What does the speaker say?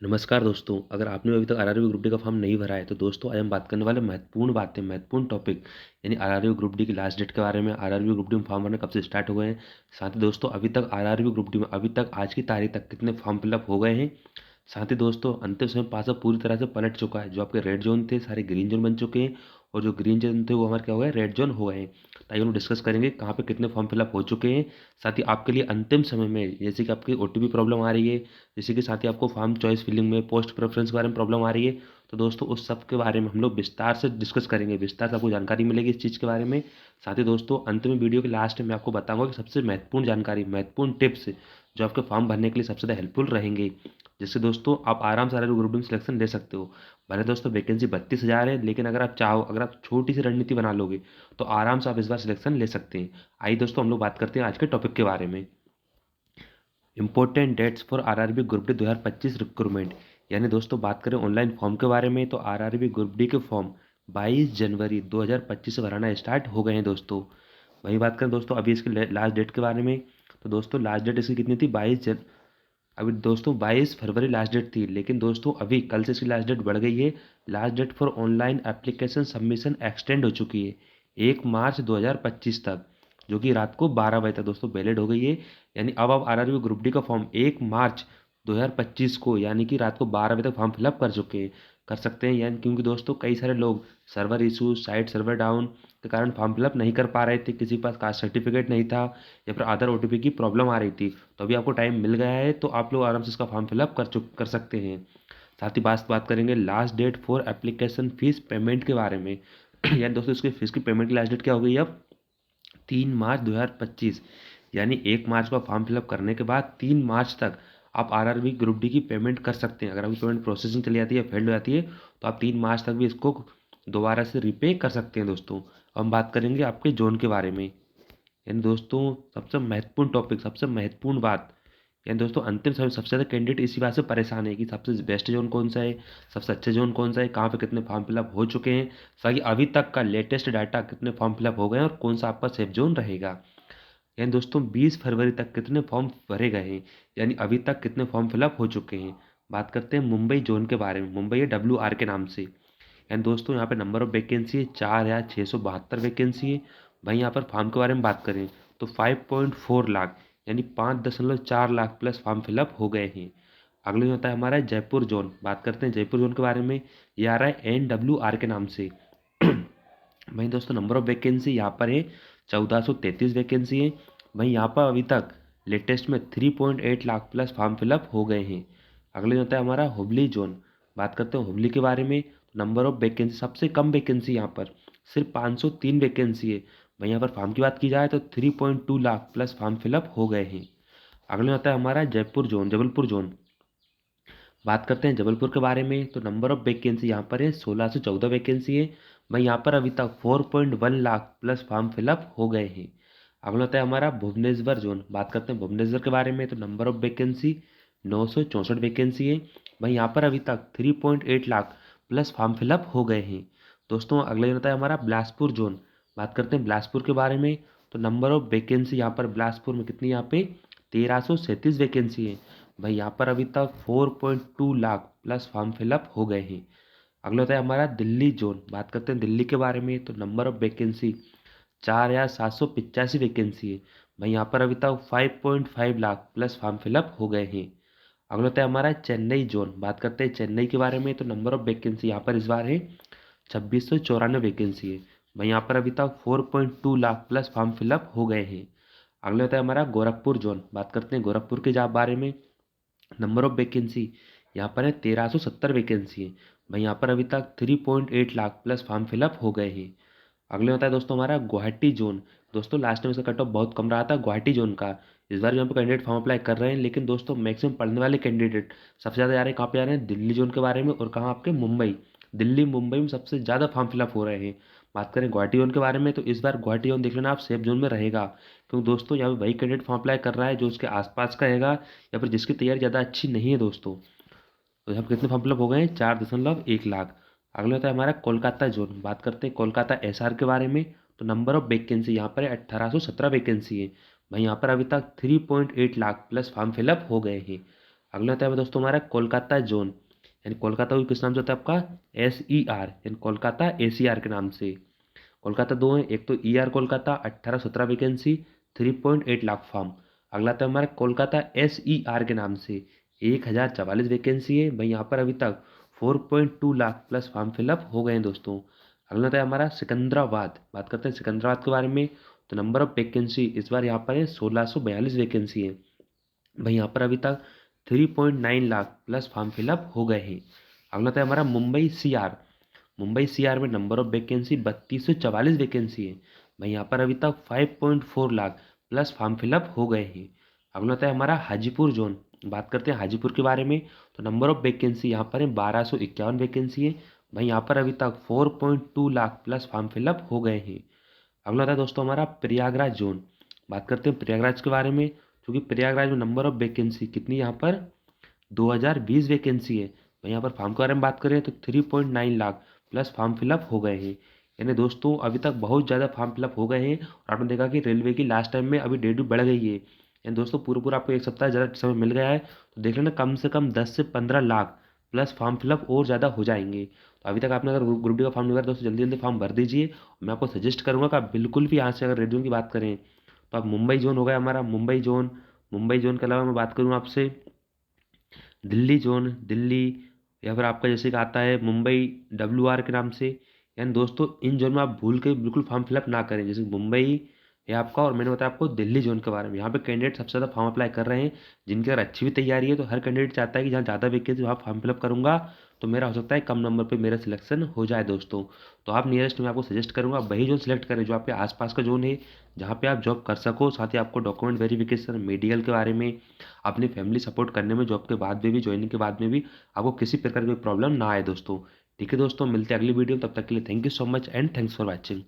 नमस्कार दोस्तों, अगर आपने अभी तक आरआरबी ग्रुप डी का फॉर्म नहीं भरा है तो दोस्तों आज हम बात करने वाले महत्वपूर्ण बातें, महत्वपूर्ण टॉपिक यानी आरआरबी ग्रुप डी की लास्ट डेट के बारे में, आरआरबी ग्रुप डी में फॉर्म भरना कब से स्टार्ट हुए हैं। साथ ही दोस्तों अभी तक आरआरबी ग्रुप डी में अभी तक आज की तारीख तक कितने फॉर्म फिलअप हो गए हैं। साथ ही दोस्तों अंतिम समय पासा पूरी तरह से पलट चुका है। जो आपके रेड जोन थे सारे ग्रीन जोन बन चुके हैं और जो ग्रीन जोन थे वो हमारे क्या हो गए, रेड जोन हो गए हैं। ताकि हम डिस्कस करेंगे कहाँ पे कितने फॉर्म फिलअप हो चुके हैं। साथ ही आपके लिए अंतिम समय में जैसे कि आपकी ओटीपी प्रॉब्लम आ रही है, जैसे कि साथ ही आपको फॉर्म चॉइस फिलिंग में पोस्ट प्रेफरेंस के बारे में प्रॉब्लम आ रही है, तो दोस्तों उस सब के बारे में हम लोग विस्तार से डिस्कस करेंगे। विस्तार से आपको जानकारी मिलेगी इस चीज़ के बारे में। साथ ही दोस्तों अंत में वीडियो के लास्ट में मैं आपको बताऊंगा कि सबसे महत्वपूर्ण जानकारी, महत्वपूर्ण टिप्स जो आपके फॉर्म भरने के लिए सबसे ज़्यादा हेल्पफुल रहेंगे, जिससे दोस्तों आप आराम से आरआरबी ग्रुप डी में सिलेक्शन ले सकते हो। भले दोस्तों वैकेंसी 32,000 है, लेकिन अगर आप चाहो, अगर आप छोटी सी रणनीति बना लोगे तो आराम से आप इस बार सिलेक्शन ले सकते हैं। आइए दोस्तों हम लोग बात करते हैं आज के टॉपिक के बारे में। Important dates for RRB group D 2025 recruitment. यानी दोस्तों बात करें ऑनलाइन फॉर्म के बारे में तो आरआरबी ग्रुप डी के फॉर्म 22 जनवरी 2025 से भराना स्टार्ट हो गए हैं दोस्तों। वहीं बात करें दोस्तों अभी इसकी लास्ट डेट के बारे में, तो दोस्तों लास्ट डेट इसकी कितनी थी, 22 अभी दोस्तों 22 फरवरी लास्ट डेट थी, लेकिन दोस्तों अभी कल से इसकी लास्ट डेट बढ़ गई है। Last date for online application submission extend हो चुकी है 1 मार्च 2025 तक, जो कि रात को 12 बजे तक दोस्तों वैलिड हो गई है। यानी अब आप आरआरबी ग्रुप डी का फॉर्म 1 मार्च 2025 को यानी कि रात को 12 बजे तक फॉर्म फिलअप कर सकते हैं। यानी क्योंकि दोस्तों कई सारे लोग server issue, site server down के कारण फॉर्म फिलअप नहीं कर पा रहे थे, किसी के पास कास्ट सर्टिफिकेट नहीं था या फिर आधार ओटीपी की प्रॉब्लम आ रही थी, तो अभी आपको टाइम मिल गया है तो आप लोग आराम से इसका फॉर्म फिलअप कर सकते हैं। साथ ही बात करेंगे last date for application fees payment के बारे में। यानी दोस्तों इसकी फीस की पेमेंट की लास्ट डेट क्या हो गई अब, 3 मार्च 2025। यानी 1 मार्च को फॉर्म फिलअप करने के बाद 3 मार्च तक आप आरआरबी ग्रुप डी की पेमेंट कर सकते हैं। अगर आपकी पेमेंट प्रोसेसिंग चली जाती है, फेल्ड हो जाती है, तो आप 3 मार्च तक भी इसको दोबारा से रिपे कर सकते हैं दोस्तों। अब हम बात करेंगे आपके जोन के बारे में। यानी दोस्तों सबसे महत्वपूर्ण टॉपिक, सबसे महत्वपूर्ण बात, यानी दोस्तों अंतिम समय सबसे ज़्यादा कैंडिडेट इसी बात से परेशान है कि सबसे बेस्ट जोन कौन सा है, सबसे अच्छे जोन कौन सा है, कहाँ पे कितने फॉर्म फिलअप हो चुके हैं, ताकि अभी तक का लेटेस्ट डाटा कितने फॉर्म फिलअप हो गए हैं और कौन सा आपका सेफ जोन रहेगा। यानी दोस्तों 20 फरवरी तक कितने फॉर्म भरे गए हैं, यानी अभी तक कितने फॉर्म फिलअप हो चुके हैं। बात करते हैं मुंबई जोन के बारे में। मुंबई है WR के नाम से। यानी दोस्तों यहाँ पे नंबर ऑफ वैकेंसी है 4,672 वैकेंसी है। भाई यहाँ पर फॉर्म के बारे में बात करें तो 5.4 लाख यानी 5.4 लाख प्लस फॉर्म फिलअप हो गए हैं। अगले में होता है हमारा जयपुर जोन। बात करते हैं जयपुर जोन के बारे में। ये आ रहा है NWR के नाम से। वहीं दोस्तों नंबर ऑफ वैकेंसी यहाँ पर है 1433 वैकेंसी है। वहीं यहाँ पर अभी तक लेटेस्ट में 3.8 लाख प्लस फॉर्म फिलअप हो गए हैं। अगले होता है हमारा हुबली जोन। बात करते हैं हुबली के बारे में। नंबर ऑफ वैकेंसी सबसे कम वैकेंसी यहाँ पर सिर्फ 503 वैकेंसी है। वहीं यहाँ पर फॉर्म की बात की जाए तो 3.2 लाख प्लस फॉर्म फिलअप हो गए हैं। अगले होता है हमारा जयपुर जोन, जबलपुर जोन। बात करते हैं जबलपुर के बारे में तो नंबर ऑफ वैकेंसी यहाँ पर है 1614 वैकेंसी है। वहीं यहाँ पर अभी तक 4.1 लाख प्लस फॉर्म फिलअप हो गए हैं। अगला होता है हमारा भुवनेश्वर जोन। बात करते हैं भुवनेश्वर के बारे में तो नंबर ऑफ वैकेंसी 964 वैकेंसी है। वहीं यहाँ पर अभी तक 3.8 लाख प्लस फॉर्म फिलअप हो गए हैं दोस्तों। अगला होता है हमारा बिलासपुर जोन। बात करते हैं बिलासपुर के बारे में तो नंबर ऑफ वैकेंसी यहाँ पर बिलासपुर में कितनी, यहाँ पे 1337 वैकेंसी है। भाई यहाँ पर अभी तक 4.2 लाख प्लस फॉर्म फिलअप हो गए हैं। अगला होता है हमारा दिल्ली जोन। बात करते हैं दिल्ली के बारे में तो नंबर ऑफ वैकेंसी 4,785 वैकेंसी है। भाई यहाँ पर अभी तक 5.5 लाख प्लस फॉर्म फिलअप हो गए हैं। अगला होता है हमारा चेन्नई जोन। बात करते हैं चेन्नई के बारे में तो नंबर ऑफ वैकेंसी यहाँ पर इस बार है 2694 वैकेंसी है। भाई यहाँ पर अभी तक 4.2 लाख प्लस फॉर्म फिलअप हो गए हैं। अगला होता है हमारा गोरखपुर जोन। बात करते हैं गोरखपुर के जॉब बारे में। नंबर ऑफ वैकेंसी यहाँ पर है 1370 वैकेंसी है। भाई यहाँ पर अभी तक 3.8 लाख प्लस फॉर्म फिलअप हो गए हैं। अगले होता है दोस्तों हमारा गुवाहाटी जोन। दोस्तों लास्ट टाइम इसका कट ऑफ बहुत कम रहा था गुवाहाटी जोन का। इस बार यहाँ पे कैंडिडेट फॉर्म अप्लाई कर रहे हैं, लेकिन दोस्तों मैक्सिमम पढ़ने वाले कैंडिडेट सबसे ज़्यादा जा रहे हैं कहाँ पे, जा रहे हैं दिल्ली जोन के बारे में। और कहाँ आपके, मुंबई। दिल्ली मुंबई में सबसे ज़्यादा फॉर्म फिलअप हो रहे हैं। बात करें गुवाहाटी जोन के बारे में तो इस बार गुवाहाटी जोन देख लेना आप सेफ जोन में रहेगा, क्योंकि दोस्तों यहाँ पे वही कैंडिडेट फॉर्म अप्लाई कर रहा है जो उसके आसपास का रहेगा या फिर जिसकी तैयारी ज़्यादा अच्छी नहीं है दोस्तों। तो यहाँ पे कितने फॉर्म फिलअप हो गए हैं, 4.1 लाख। अगला होता है हमारा कोलकाता जोन। बात करते हैं कोलकाता SR के बारे में तो नंबर ऑफ वैकेंसी यहाँ पर 1817 वैकेंसी है। भाई यहाँ पर अभी तक 3.8 लाख प्लस फॉर्म फिलअप हो गए हैं। अगला आता है दोस्तों हमारा कोलकाता जोन, यानी कोलकाता को किस नाम से होता है आपका SER, यानी कोलकाता ACR के नाम से। कोलकाता दो है, एक तो ER Kolkata 18-17 vacancy 3.8 lakh form. अगला आता है हमारा कोलकाता SER के नाम से 1044 वैकेंसी है भाई, यहाँ पर अभी तक 4.2 लाख प्लस फॉर्म फिलअप हो गए हैं दोस्तों। अगला आता है हमारा सिकंदराबाद, बात करते हैं सिकंदराबाद के बारे में। तो नंबर ऑफ वैकेंसी इस बार यहाँ पर है 1642 वैकेंसी है भाई, यहाँ पर अभी तक 3.9 लाख प्लस फॉर्म फिलअप हो गए हैं। अगला आता है हमारा मुंबई CR में नंबर ऑफ वैकेंसी 3244 वैकेंसी है भाई, यहाँ पर अभी तक 5.4 लाख प्लस फॉर्म फिलअप हो गए हैं। अगला आता है हमारा हाजीपुर जोन, बात करते हैं हाजीपुर के बारे में। तो नंबर ऑफ वैकेंसी यहाँ पर है 1251 वैकेंसी है भाई, यहाँ पर अभी तक 4.2 लाख प्लस फॉर्म फिलअप हो गए हैं। अगला आता है दोस्तों हमारा प्रयागराज जोन, बात करते हैं प्रयागराज के बारे में। क्योंकि प्रयागराज में नंबर ऑफ वैकेंसी कितनी यहाँ पर 2020 वैकेंसी है भाई, यहाँ पर फॉर्म के बारे में बात करें तो 3.9 लाख प्लस फॉर्म फिलअप हो गए हैं। यानी दोस्तों अभी तक बहुत ज़्यादा फॉर्म फिलअप हो गए हैं, और आपने देखा कि रेलवे की लास्ट टाइम में अभी डेट भी बढ़ गई है। यानी दोस्तों पूरा पूरा आपको एक सप्ताह ज़्यादा समय मिल गया है, तो देख लेना कम से कम 10 से 15 लाख प्लस फॉर्म फिलअप और ज़्यादा हो जाएंगे। तो अभी तक आपने अगर ग्रुप डी का फॉर्म नहीं भरा दोस्तों जल्दी जल्दी फॉर्म भर दीजिए। मैं आपको सजेस्ट करूँगा कि आप बिल्कुल भी यहाँ से अगर रेडियो की बात करें तो आप मुंबई जोन हो गया हमारा, मुंबई जोन के अलावा मैं बात करूँ आपसे दिल्ली जोन, दिल्ली, या फिर आपका जैसे कि आता है मुंबई WR के नाम से। यानी दोस्तों इन जोन में आप भूल के बिल्कुल फॉर्म फिलअप ना करें, जैसे मुंबई है आपका, और मैंने बताया आपको दिल्ली जोन के बारे में। यहाँ पे कैंडिडेट सबसे ज़्यादा फॉर्म अप्लाई कर रहे हैं, जिनकी अगर अच्छी भी तैयारी है तो हर कैंडिडेट चाहता है कि जहाँ ज़्यादा वैकेंसी वहाँ फॉर्म फिलअप करूँगा तो मेरा हो सकता है कम नंबर पर मेरा सिलेक्शन हो जाए दोस्तों। तो आप नियरेस्ट में आपको सजेस्ट करूँगा वही जोन सेलेक्ट करें जो आपके आसपास का जोन है, जहाँ पे आप जॉब कर सको। साथ ही आपको डॉक्यूमेंट वेरिफिकेशन, मेडिकल के बारे में, अपनी फैमिली सपोर्ट करने में जॉब के बाद में भी, ज्वाइनिंग के बाद में भी आपको किसी प्रकार की प्रॉब्लम ना आए दोस्तों। ठीक है दोस्तों, मिलते हैं अगली वीडियो, तब तक के लिए thank you so much and thanks for watching.